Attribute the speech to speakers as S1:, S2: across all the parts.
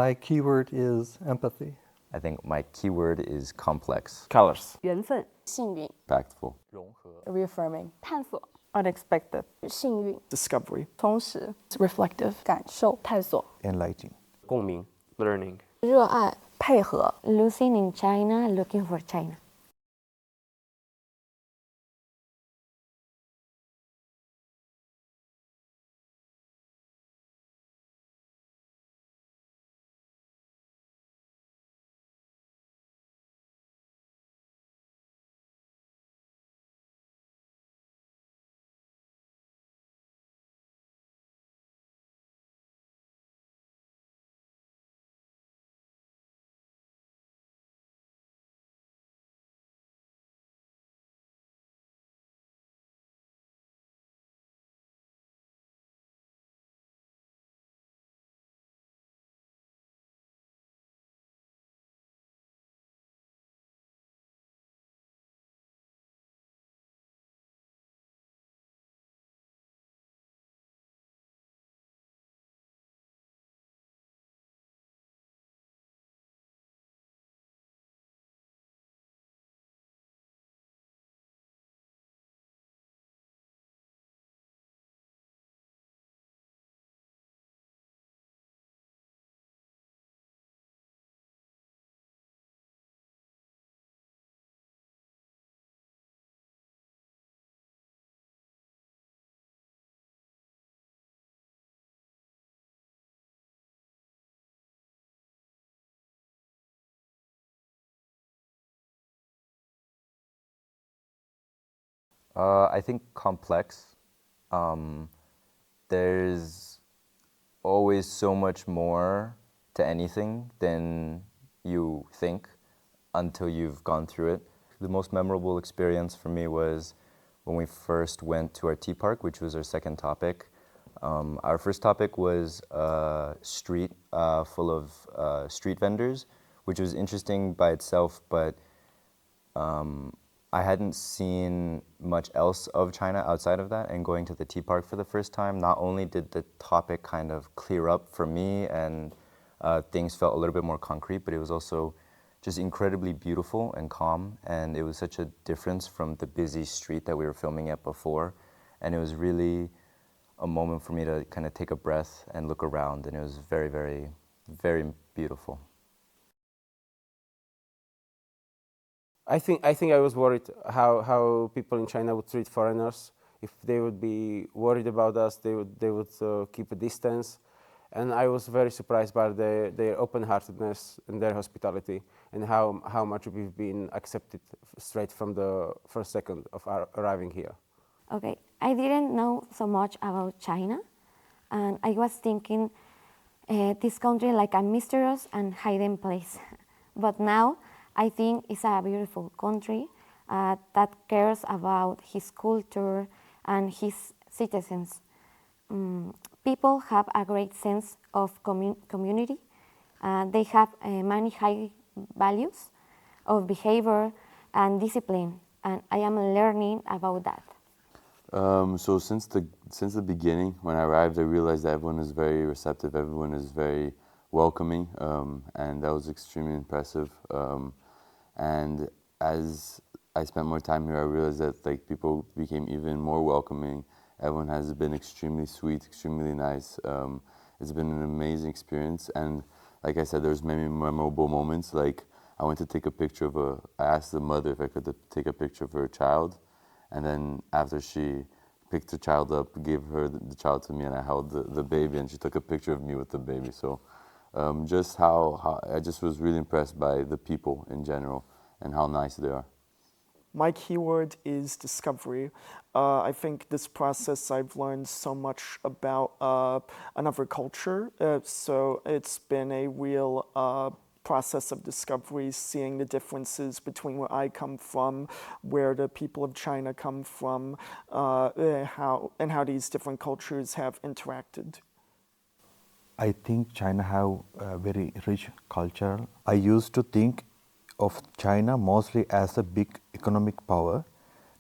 S1: My keyword is empathy.
S2: I think my keyword is complex.
S3: Colors.
S4: 缘分、
S5: 幸运
S2: Impactful.
S5: reaffirming
S4: 探索、 unexpected、
S5: 幸运
S1: Discovery.
S4: 充实、
S5: reflective 感受探索
S1: Enlightening.
S3: 共鸣 learning.
S5: 热爱
S4: 配合、
S6: Losing in China, looking for China.
S2: I think complex. There's always so much more to anything than you think until you've gone through it. The most memorable experience for me was when we first went to our tea park, which was our second topic. Our first topic was a street full of street vendors, which was interesting by itself, but I hadn't seen much else of China outside of that, and going to the tea park for the first time, not only did the topic kind of clear up for me and things felt a little bit more concrete, but it was also just incredibly beautiful and calm, and it was such a difference from the busy street that we were filming at before, and it was really a moment for me to kind of take a breath and look around, and it was very, very, very beautiful.
S3: I think I was worried how people in China would treat foreigners. If they would be worried about us, they would keep a distance. And I was very surprised by their open-heartedness and their hospitality, and how much we've been accepted straight from the first second of our arriving here.
S6: Okay, I didn't know so much about China, and I was thinking this country like a mysterious and hidden place. But now I think it's a beautiful country that cares about his culture and his citizens. People have a great sense of community. They have many high values of behavior and discipline, and I am learning about that.
S7: So since the beginning, when I arrived, I realized that everyone is very receptive, everyone is very welcoming, and that was extremely impressive. And as I spent more time here, I realized that people became even more welcoming. Everyone has been extremely sweet, extremely nice. It's been an amazing experience, and like I said, there's many memorable moments. Like I went to take a picture I asked the mother if I could take a picture of her child, and then after she picked the child up, gave her the child to me, and I held the baby, and she took a picture of me with the baby. So just how I just was really impressed by the people in general and how nice they are.
S8: My keyword is discovery. I think this process I've learned so much about another culture. So it's been a real process of discovery, seeing the differences between where I come from, where the people of China come from, how these different cultures have interacted.
S1: I think China have a very rich culture. I used to think of China mostly as a big economic power.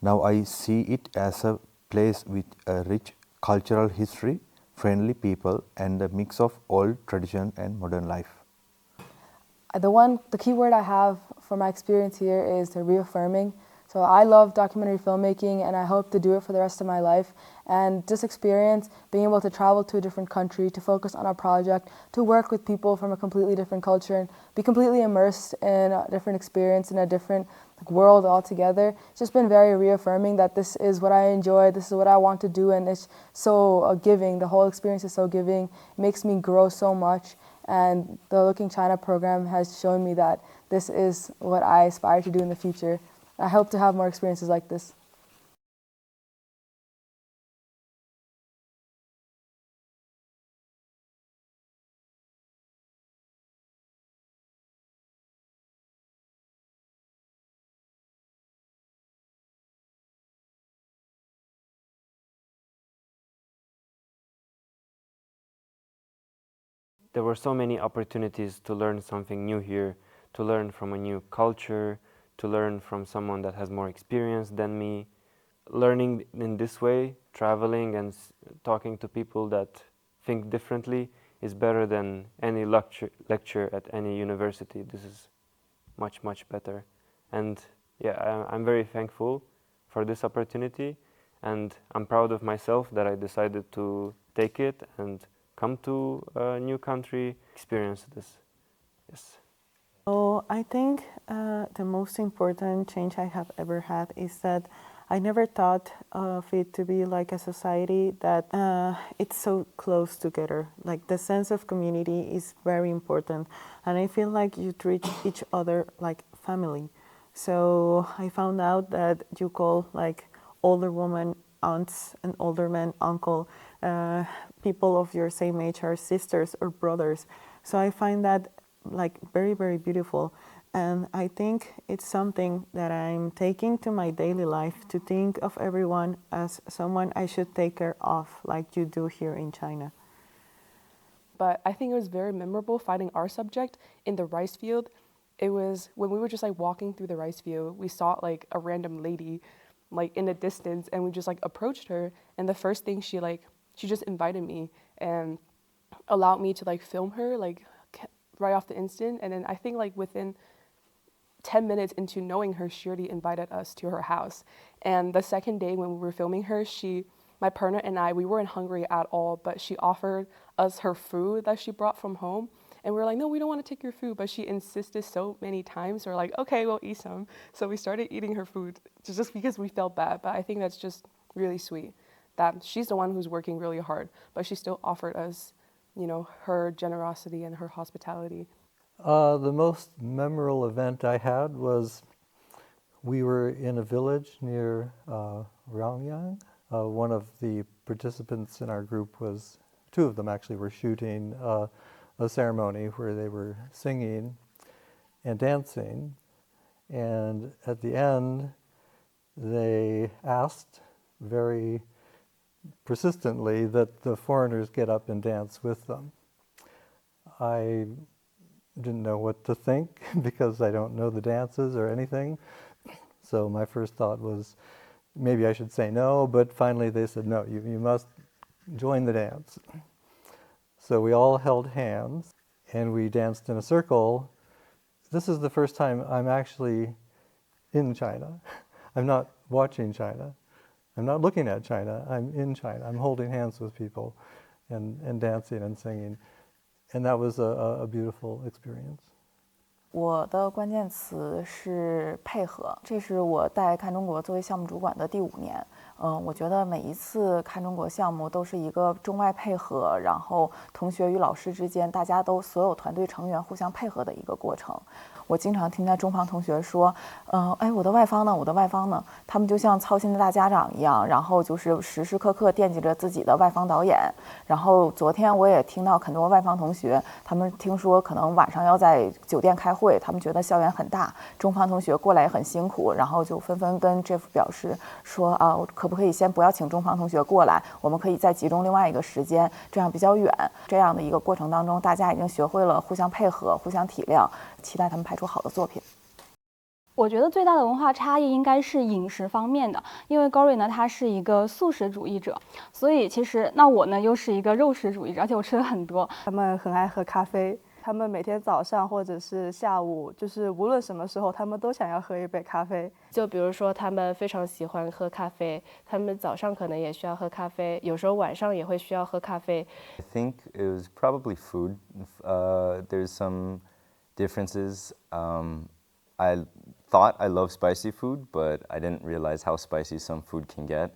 S1: Now I see it as a place with a rich cultural history, friendly people, and a mix of old tradition and modern life.
S5: The key word I have for my experience here is reaffirming. So I love documentary filmmaking and I hope to do it for the rest of my life. And this experience, being able to travel to a different country, to focus on a project, to work with people from a completely different culture and be completely immersed in a different experience, in a different world altogether, it's just been very reaffirming that this is what I enjoy, this is what I want to do, and it's so giving. The whole experience is so giving. It makes me grow so much. And the Looking China program has shown me that this is what I aspire to do in the future. I hope to have more experiences like this.
S9: There were so many opportunities to learn something new here, to learn from a new culture, to learn from someone that has more experience than me. Learning in this way, traveling and talking to people that think differently is better than any lecture at any university. This is much, much better. And yeah, I'm very thankful for this opportunity, and I'm proud of myself that I decided to take it and come to a new country, experience this. Yes.
S4: So I think the most important change I have ever had is that I never thought of it to be like a society that it's so close together. Like the sense of community is very important, and I feel like you treat each other like family. So I found out that you call like older women aunts and older men uncle. People of your same age are sisters or brothers. So I find that like very, very beautiful. And I think it's something that I'm taking to my daily life, to think of everyone as someone I should take care of, like you do here in China.
S10: But I think it was very memorable finding our subject in the rice field. It was when we were just like walking through the rice field, we saw like a random lady like in the distance, and we just like approached her, and the first thing she just invited me and allowed me to like film her like right off the instant. And then I think like within 10 minutes into knowing her, she already invited us to her house. And the second day when we were filming her, my partner and I, we weren't hungry at all, but she offered us her food that she brought from home. And we were like, no, we don't want to take your food. But she insisted so many times. We're like, okay, we'll eat some. So we started eating her food just because we felt bad. But I think that's just really sweet that she's the one who's working really hard, but she still offered us, you know, her generosity and her hospitality.
S11: The most memorable event I had was we were in a village near Rangyang. One of the participants in our group was, two of them actually were shooting a ceremony where they were singing and dancing. And at the end, they asked very persistently that the foreigners get up and dance with them. I didn't know what to think because I don't know the dances or anything. So my first thought was maybe I should say no, but finally they said, no, you must join the dance. So we all held hands and we danced in a circle. This is the first time I'm actually in China. I'm not watching China. I'm not looking at China. I'm in China. I'm holding hands with people and dancing and singing. And that was a beautiful experience.
S4: 我的关键词是配合，这是我带看中国作为项目主管的第5年。我觉得每一次看中国项目都是一个中外配合，然后同学与老师之间，大家都所有团队成员互相配合的一个过程。我经常听见中方同学说，哎，我的外方呢？我的外方呢？他们就像操心的大家长一样，然后就是时时刻刻惦记着自己的外方导演。然后昨天我也听到很多外方同学，他们听说可能晚上要在酒店开会，他们觉得校园很大，中方同学过来也很辛苦，然后就纷纷跟 Jeff 表示说啊，可不可以先不要请中方同学过来，我们可以再集中另外一个时间，这样比较远。这样的一个过程当中，大家已经学会了互相配合、互相体谅，期待他们拍出好的作品。
S12: 我觉得最大的文化差异应该是饮食方面的，因为 Gory 呢，他是一个素食主义者，所以其实那我呢又是一个肉食主义者，而且我吃的很多。
S13: 他们很爱喝咖啡，他们每天早上或者是下午，就是无论什么时候，他们都想要喝一杯咖啡。
S14: 就比如说，他们非常喜欢喝咖啡，他们早上可能也需要喝咖啡，有时候晚上也会需要喝咖啡。
S2: I think it was probably food. There's some differences. I thought I loved spicy food, but I didn't realize how spicy some food can get.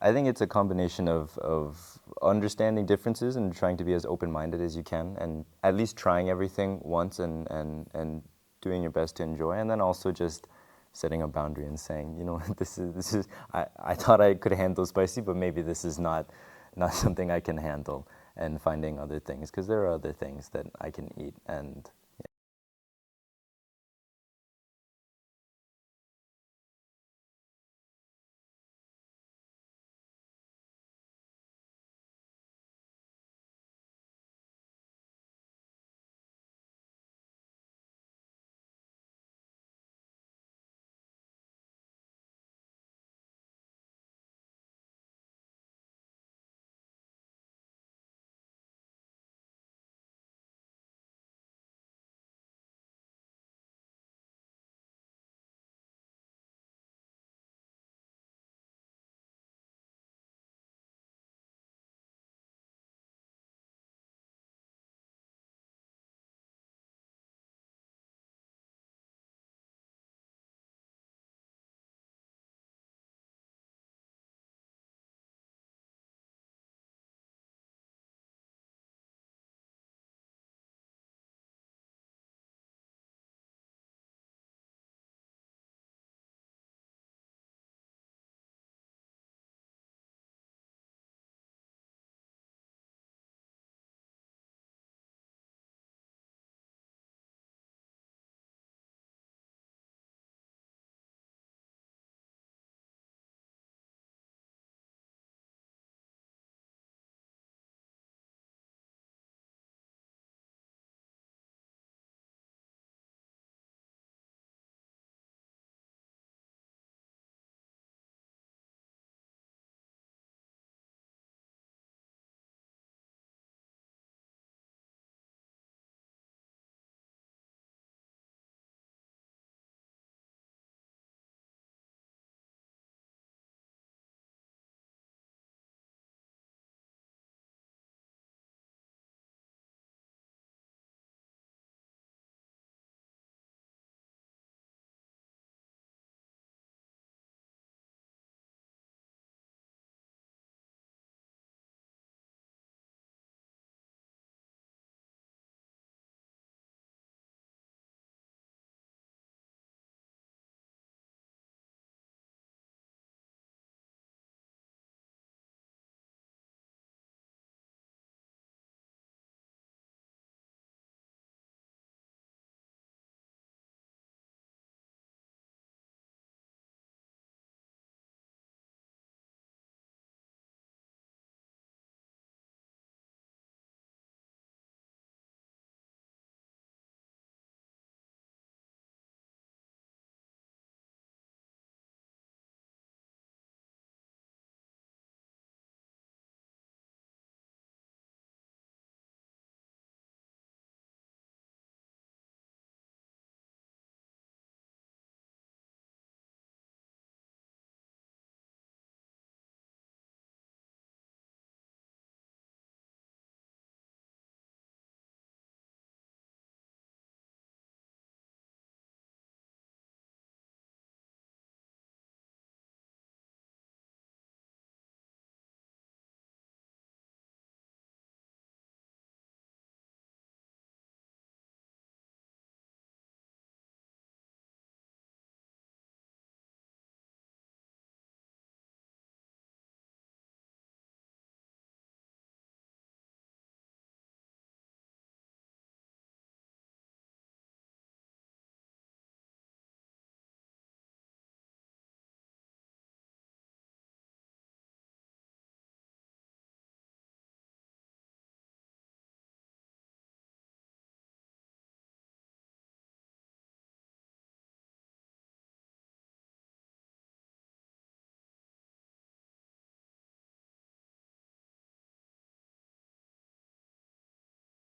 S2: I think it's a combination of understanding differences and trying to be as open-minded as you can, and at least trying everything once and doing your best to enjoy, and then also just setting a boundary and saying, you know, this is I thought I could handle spicy, but maybe this is not something I can handle, and finding other things, because there are other things that I can eat, and